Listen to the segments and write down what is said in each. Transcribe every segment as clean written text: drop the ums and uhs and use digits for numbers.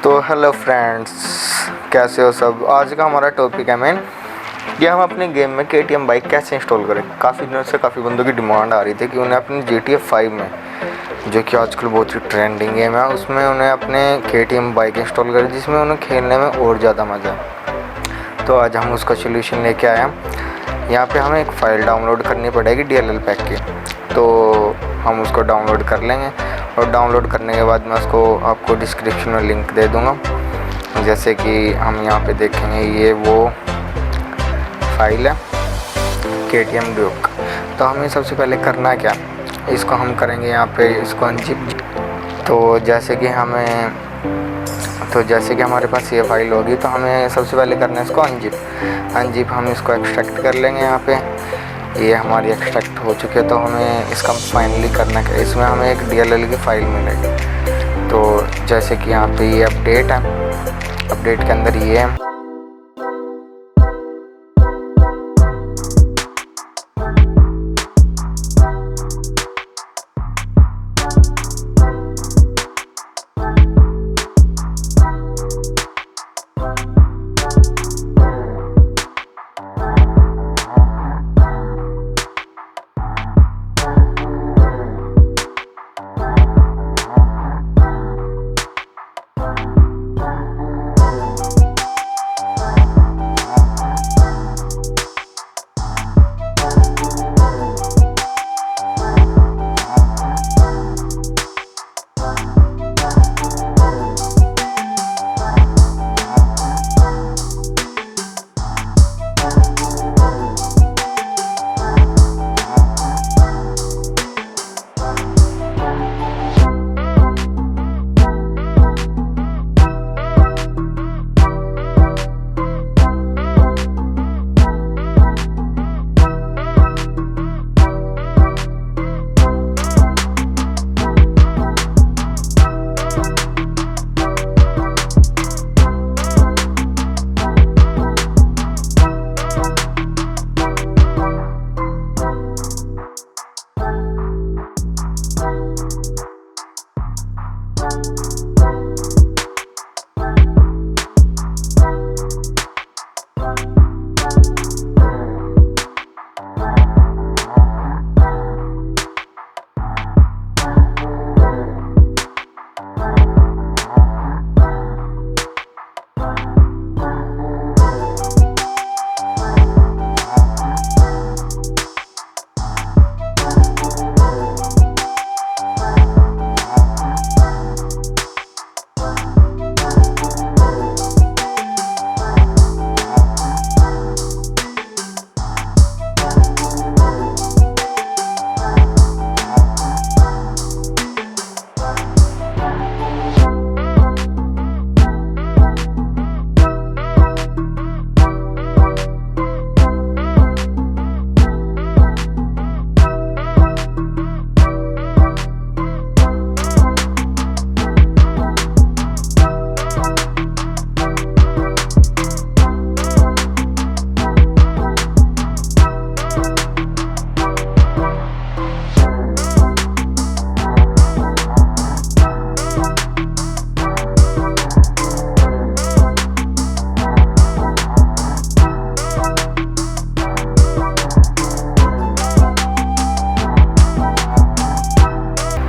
तो hello friends, कैसे हो सब। आज का हमारा टॉपिक है मेन कि हम अपने गेम में KTM बाइक कैसे इंस्टॉल करें। काफ़ी दिनों से काफ़ी बंदों की डिमांड आ रही थी कि उन्हें अपनी GTA 5 में, जो कि आजकल बहुत ही ट्रेंडिंग गेम है, उसमें उन्हें अपने KTM बाइक इंस्टॉल करें जिसमें उन्हें खेलने में और ज़्यादा मज़ा है। तो आज हम उसका सोल्यूशन लेके आए हैं। यहाँ पे हमें एक फ़ाइल डाउनलोड करनी पड़ेगी DLL पैक की, तो हम उसको डाउनलोड कर लेंगे और डाउनलोड करने के बाद मैं उसको आपको डिस्क्रिप्शन में लिंक दे दूँगा। जैसे कि हम यहाँ पे देखेंगे, ये वो फाइल है KTM ड्यूक। तो हमें सबसे पहले करना क्या, इसको हम करेंगे यहाँ पे इसको अनजिप। तो जैसे कि हमारे पास ये फाइल होगी तो हमें सबसे पहले करना है इसको अनजिप। हम इसको एक्सट्रैक्ट कर लेंगे। यहाँ पे ये हमारी एक्सट्रैक्ट हो चुकी है, तो हमें इसका फाइनली करना क्या, इसमें हमें एक DLL की फ़ाइल मिलेगी। तो जैसे कि यहाँ पे ये अपडेट है, अपडेट के अंदर ये है।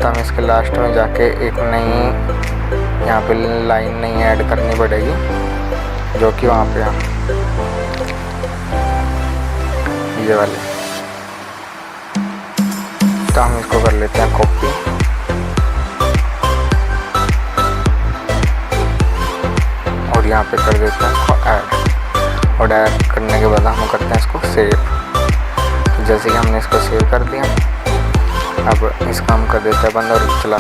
तो हम इसके लास्ट में जाके एक नई यहाँ पे लाइन नई ऐड करनी पड़ेगी, जो कि वहाँ पे ये वाले। तो हम इसको कर लेते हैं कॉपी और यहाँ पे कर देते हैं इसको ऐड, और ऐड करने के बाद हम करते हैं इसको सेव। तो जैसे कि हमने इसको सेव कर दिया, अब इसका हम कर देते हैं बंद और चला।